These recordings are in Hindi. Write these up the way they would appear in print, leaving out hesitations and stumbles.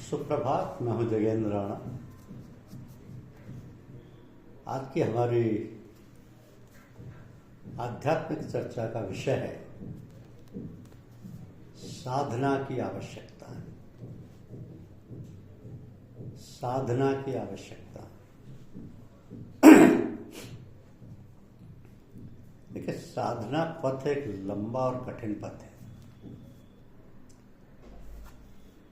सुप्रभात। मैं हूं जगेंद्र राणा। आज की हमारी आध्यात्मिक चर्चा का विषय है साधना की आवश्यकता। साधना की आवश्यकता। देखिए, साधना पथ एक लंबा और कठिन पथ है।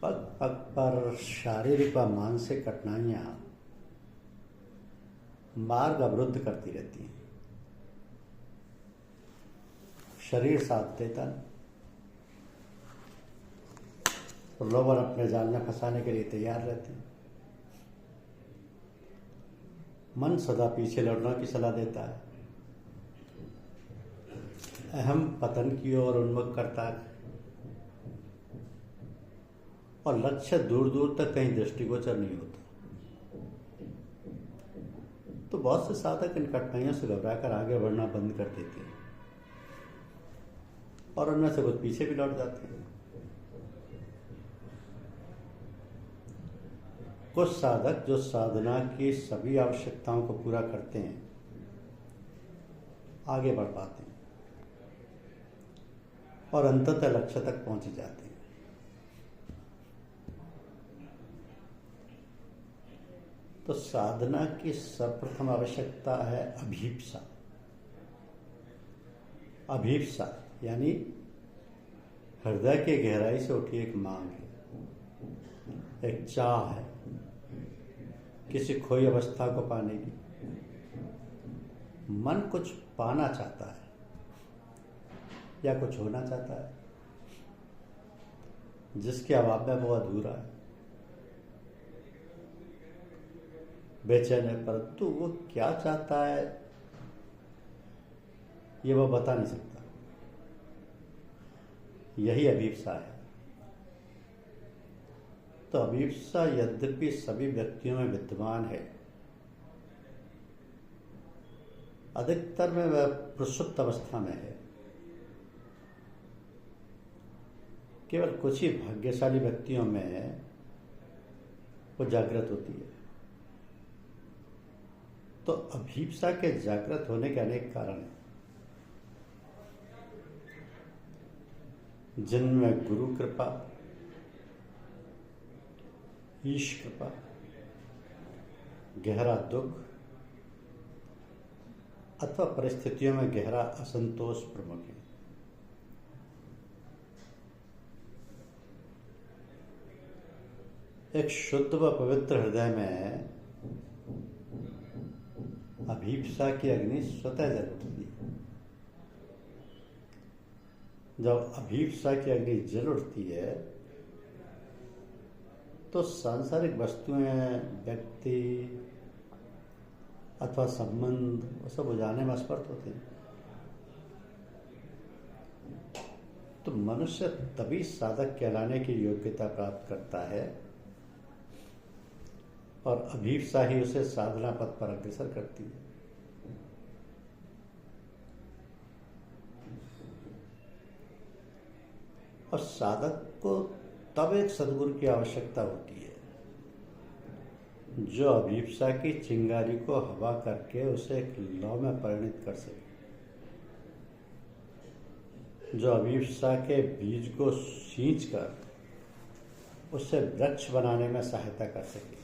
पग पग पर शारीरिक व मानसिक कठिनाइयां मार्ग अवरुद्ध करती रहती हैं। शरीर साथ देता नहीं, प्रलोभन अपने जाल में फंसाने के लिए तैयार रहते हैं। मन सदा पीछे लौटने की सलाह देता है। अहम पतन की ओर उन्मुख करता है और लक्ष्य दूर दूर तक कहीं दृष्टिगोचर नहीं होता। तो बहुत से साधक इन कठिनाइयों से घबराकर आगे बढ़ना बंद कर देते हैं और उनमें से कुछ पीछे भी लौट जाते हैं। कुछ साधक जो साधना की सभी आवश्यकताओं को पूरा करते हैं आगे बढ़ पाते हैं और अंततः लक्ष्य तक पहुंच जाते हैं। तो साधना की सर्वप्रथम आवश्यकता है अभीप्सा। अभीप्सा यानी हृदय की गहराई से उठी एक मांग है, एक चाह है किसी खोई अवस्था को पाने की। मन कुछ पाना चाहता है या कुछ होना चाहता है जिसके अभाव में वो अधूरा है, बेचैन है, परंतु वो क्या चाहता है ये वो बता नहीं सकता। यही अभीप्सा है। तो अभीप्सा यद्यपि सभी व्यक्तियों में विद्यमान है, अधिकतर में वह प्रसुप्त अवस्था में है। केवल कुछ ही भाग्यशाली व्यक्तियों में वो जागृत होती है। तो अभीप्सा के जागृत होने के अनेक कारण हैं, जिनमें गुरु कृपा, ईश कृपा, गहरा दुख अथवा परिस्थितियों में गहरा असंतोष प्रमुख है। एक शुद्ध व पवित्र हृदय में अभीप्सा की अग्नि स्वतः जल उठती है। जब अभीप्सा की अग्नि जल उठती है तो सांसारिक वस्तुएं, व्यक्ति अथवा संबंध वो सब बुझाने में असमर्थ होते हैं। तो मनुष्य तभी साधक कहलाने की योग्यता प्राप्त करता है और अभीप्सा ही उसे साधना पथ पर अग्रसर करती है। और साधक को तब एक सद्गुरु की आवश्यकता होती है जो अभीप्सा की चिंगारी को हवा करके उसे एक लौ में परिणत कर सके, जो अभीप्सा के बीज को सींचकर उसे वृक्ष बनाने में सहायता कर सके।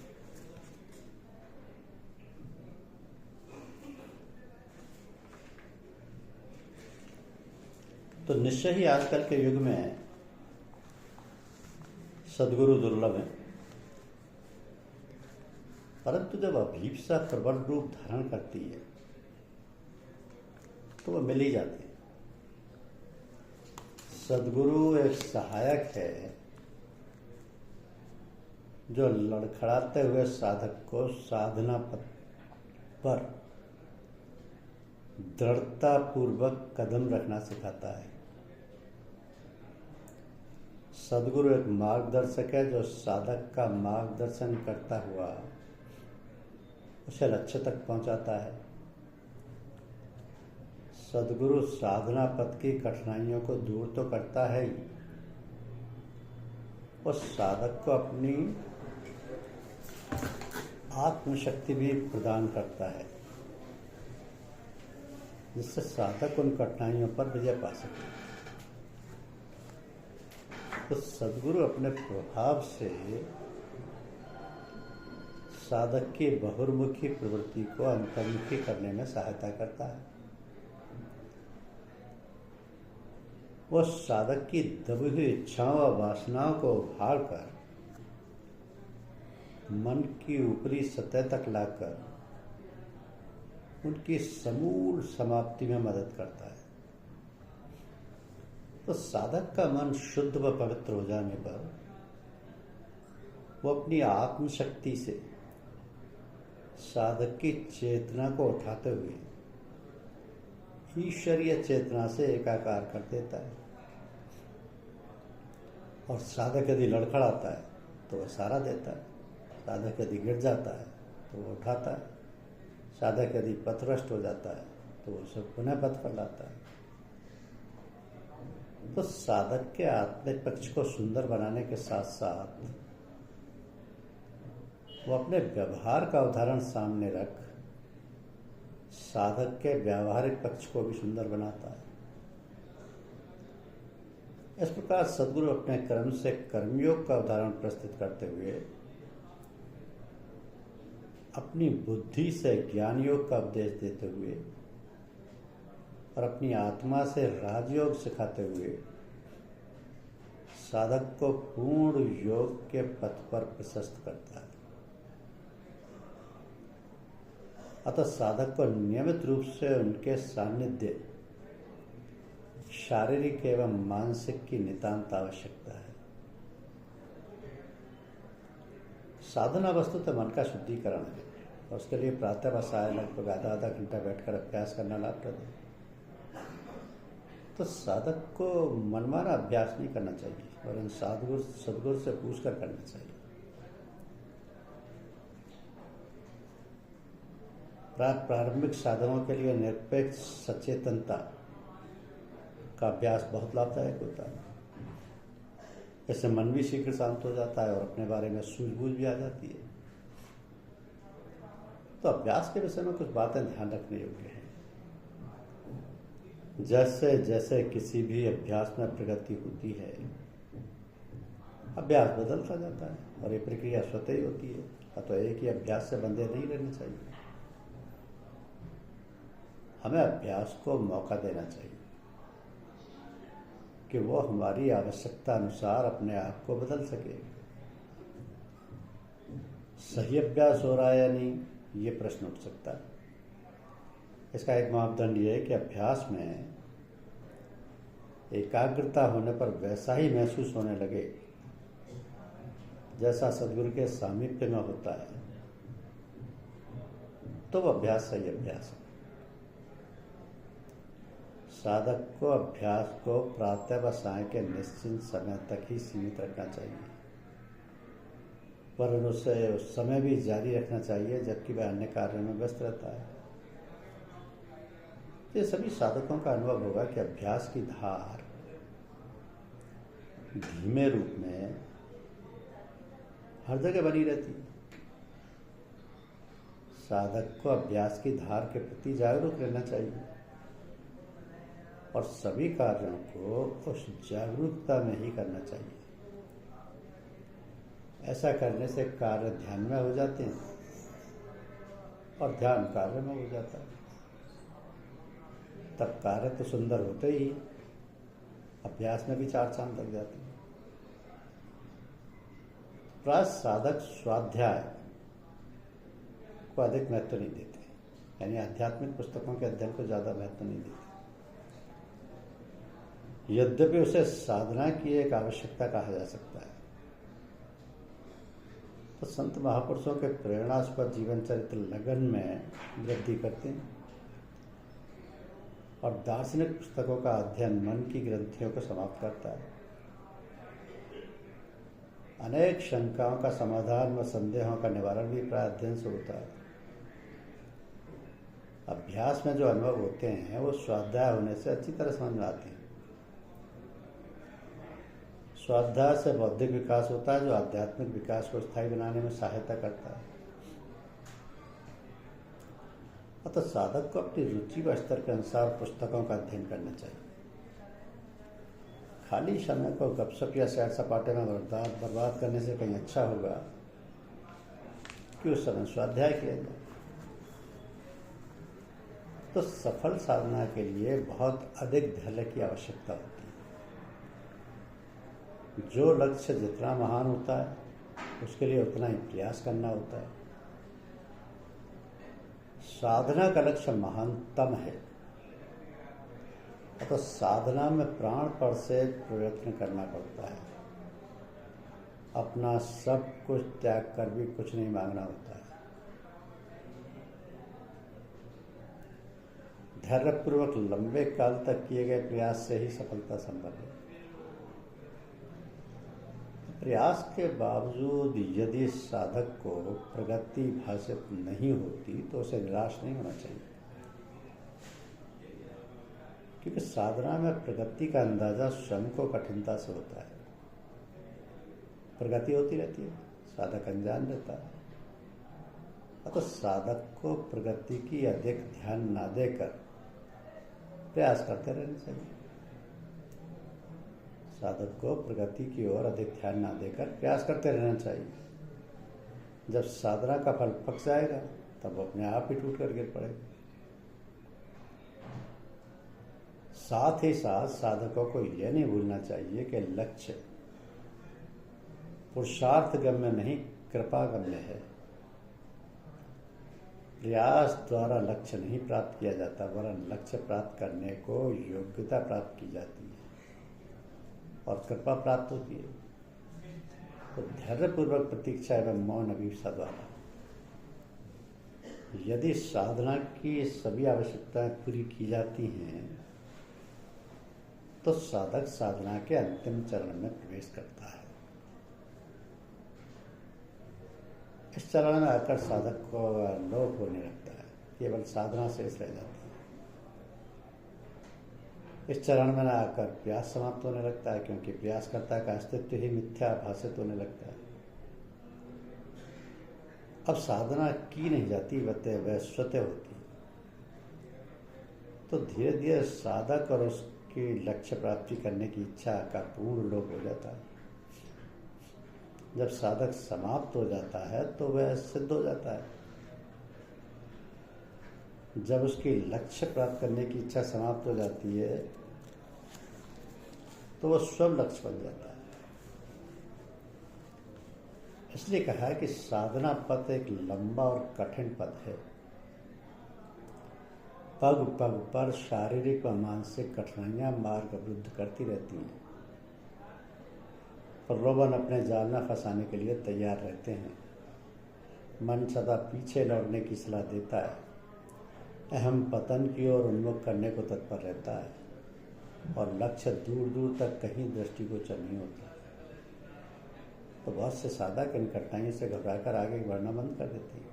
तो निश्चय ही आजकल के युग में सद्गुरु दुर्लभ है, परंतु जब अभीप्सा प्रबल रूप धारण करती है तो वह मिल ही जाते हैं। सद्गुरु एक सहायक है जो लड़खड़ाते हुए साधक को साधना पथ पर दृढ़ता पूर्वक कदम रखना सिखाता है। सद्गुरु एक मार्गदर्शक है जो साधक का मार्गदर्शन करता हुआ उसे लक्ष्य तक पहुंचाता है। सद्गुरु साधना पथ की कठिनाइयों को दूर तो करता है ही, उस साधक को अपनी आत्मशक्ति भी प्रदान करता है, जिससे साधक उन कठिनाइयों पर विजय पा सके। तो सद्गुरु अपने प्रभाव से साधक की बहुर्मुखी प्रवृत्ति को अंतर्मुखी करने में सहायता करता है। वो साधक की दबी हुई इच्छाओं और वासनाओं को उभारकर मन की ऊपरी सतह तक लाकर उनकी समूल समाप्ति में मदद करता है। तो साधक का मन शुद्ध व पवित्र हो जाने पर वो अपनी आत्मशक्ति से साधक की चेतना को उठाते हुए ईश्वरीय चेतना से एकाकार कर देता है। और साधक यदि लड़खड़ाता है तो वह सहारा देता है, साधक यदि गिर जाता है तो वो उठाता है, साधक यदि पथभ्रष्ट हो जाता है तो वो उसे पुनः पथ पर लाता है। तो साधक के आत्मिक पक्ष को सुंदर बनाने के साथ साथ वो अपने व्यवहार का उदाहरण सामने रख साधक के व्यावहारिक पक्ष को भी सुंदर बनाता है। इस प्रकार सद्गुरु अपने कर्म से कर्मयोग का उदाहरण प्रस्तुत करते हुए अपनी बुद्धि से ज्ञान योग का उपदेश देते हुए और अपनी आत्मा से राजयोग सिखाते हुए साधक को पूर्ण योग के पथ पर प्रशस्त करता है। अतः साधक को नियमित रूप से उनके सानिध्य शारीरिक एवं मानसिक की नितांत आवश्यकता है। साधना वस्तुतः मन का शुद्धिकरण है और उसके लिए प्रातः व साय लगभग आधा घंटा बैठकर अभ्यास करना लाभप्रद है। तो साधक को मनमाना अभ्यास नहीं करना चाहिए और इन सद्गुरु से पूछकर करना चाहिए। प्रारंभिक साधनों के लिए निरपेक्ष सचेतनता का अभ्यास बहुत लाभदायक होता है। इससे मन भी शीघ्र शांत हो जाता है और अपने बारे में सूझबूझ भी आ जाती है। तो अभ्यास के विषय में कुछ बातें ध्यान रखने योग्य हैं। जैसे जैसे किसी भी अभ्यास में प्रगति होती है, अभ्यास बदलता जाता है और ये प्रक्रिया स्वतः ही होती है। अतः एक ही अभ्यास से बंधे नहीं रहना चाहिए। हमें अभ्यास को मौका देना चाहिए कि वो हमारी आवश्यकता अनुसार अपने आप को बदल सके। सही अभ्यास हो रहा है या नहीं, ये प्रश्न उठ सकता है। इसका एक मापदंड ये है कि अभ्यास में एकाग्रता होने पर वैसा ही महसूस होने लगे जैसा सद्गुरु के सामीप्य में होता है, तो वह अभ्यास सही अभ्यास है। साधक को अभ्यास को प्रातः व साय के निश्चित समय तक ही सीमित रखना चाहिए, पर उसे उस समय भी जारी रखना चाहिए जबकि वह अन्य कार्यों में व्यस्त रहता है। ये सभी साधकों का अनुभव होगा कि अभ्यास की धार धीमे रूप में हर जगह बनी रहती है। साधक को अभ्यास की धार के प्रति जागरूक रहना चाहिए और सभी कार्यों को उस जागरूकता में ही करना चाहिए। ऐसा करने से कार्य ध्यान में हो जाते हैं और ध्यान कार्य में हो जाता है। तब कार्य तो सुंदर होते ही, अभ्यास में भी चार चांद लग जाते हैं। प्राय साधक स्वाध्याय को अधिक महत्व नहीं देते, यानी आध्यात्मिक पुस्तकों के अध्ययन को ज़्यादा महत्व नहीं देते। यद्यपि उसे साधना की एक आवश्यकता कहा जा सकता है। तो संत महापुरुषों के प्रेरणास्पद जीवन चरित्र लगन में वृद्धि करते हैं और दार्शनिक पुस्तकों का अध्ययन मन की ग्रंथियों को समाप्त करता है। अनेक शंकाओं का समाधान व संदेहों का निवारण भी प्राय अध्ययन से होता है। अभ्यास में जो अनुभव होते हैं वो स्वाध्याय होने से अच्छी तरह समझ में आते हैं। स्वाध्याय से बौद्धिक विकास होता है जो आध्यात्मिक विकास को स्थायी बनाने में सहायता करता है। अतः साधक को अपनी रुचि व स्तर के अनुसार पुस्तकों का अध्ययन करना चाहिए। खाली समय को गपशप या सैर सपाटे में बर्बाद करने से कहीं अच्छा होगा कि उस समय स्वाध्याय किया जाए। तो सफल साधना के लिए बहुत अधिक धैर्य की आवश्यकता होती है। जो लक्ष्य जितना महान होता है उसके लिए उतना ही प्रयास करना होता है। साधना का लक्ष्य महानतम है, तो साधना में प्राणपण से प्रयत्न करना पड़ता है। अपना सब कुछ त्याग कर भी कुछ नहीं मांगना होता है। धैर्यपूर्वक लंबे काल तक किए गए प्रयास से ही सफलता संभव है। प्रयास के बावजूद यदि साधक को प्रगति भाषित नहीं होती तो उसे निराश नहीं होना चाहिए, क्योंकि साधना में प्रगति का अंदाजा स्वयं को कठिनता से होता है। प्रगति होती रहती है, साधक अनजान रहता है। तो साधक को प्रगति की अधिक ध्यान ना देकर प्रयास करते रहना चाहिए। साधक को प्रगति की ओर अधिक ध्यान ना देकर प्रयास करते रहना चाहिए। जब साधना का फल पक जाएगा तब वो अपने आप ही टूट कर गिर पड़ेगा। साथ ही साथ साधकों को यह नहीं भूलना चाहिए कि लक्ष्य पुरुषार्थ गम्य नहीं, कृपा गम्य है। प्रयास द्वारा लक्ष्य नहीं प्राप्त किया जाता, वरन लक्ष्य प्राप्त करने को योग्यता प्राप्त की जाती है और कृपा प्राप्त होती है। तो धैर्यपूर्वक प्रतीक्षा एवं मौन अभिप्सा द्वारा यदि साधना की सभी आवश्यकताएं पूरी की जाती हैं तो साधक साधना के अंतिम चरण में प्रवेश करता है। इस चरण में आकर साधक को लोप होने लगता है, केवल साधना शेष रह जाती है। इस चरण में आकर प्रयास समाप्त होने लगता है, क्योंकि प्रयासकर्ता का अस्तित्व ही मिथ्या भाषित होने लगता है। अब साधना की नहीं जाती, वह स्वतः होती है। तो धीरे धीरे साधक और उसकी लक्ष्य प्राप्ति करने की इच्छा का पूर्ण लोप हो जाता है। जब साधक समाप्त हो जाता है तो वह सिद्ध हो जाता है। जब उसकी लक्ष्य प्राप्त करने की इच्छा समाप्त हो जाती है तो वह स्वयं लक्ष्य बन जाता है। इसलिए कहा है कि साधना पथ एक लंबा और कठिन पथ है। पग पग पर शारीरिक व मानसिक कठिनाइयां मार्ग अवरुद्ध करती रहती हैं। प्रलोभन अपने जाल में फंसाने के लिए तैयार रहते हैं। मन सदा पीछे लौटने की सलाह देता है। अहम पतन की ओर उन्मुख करने को तत्पर रहता है और लक्ष्य दूर दूर तक कहीं दृष्टिगोचर नहीं होता। तो बहुत से साधक इन कठिनाइयों से घबराकर आगे बढ़ना बंद कर देती है।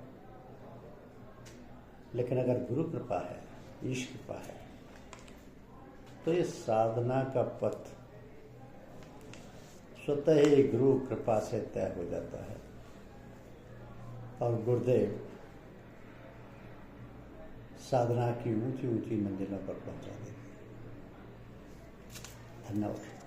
लेकिन अगर गुरु कृपा है, ईश कृपा है, तो ये साधना का पथ स्वतः ही गुरु कृपा से तय हो जाता है और गुरुदेव साधना की ऊंची ऊंची मंजिलों पर पहुंचा देते हैं। धन्यवाद।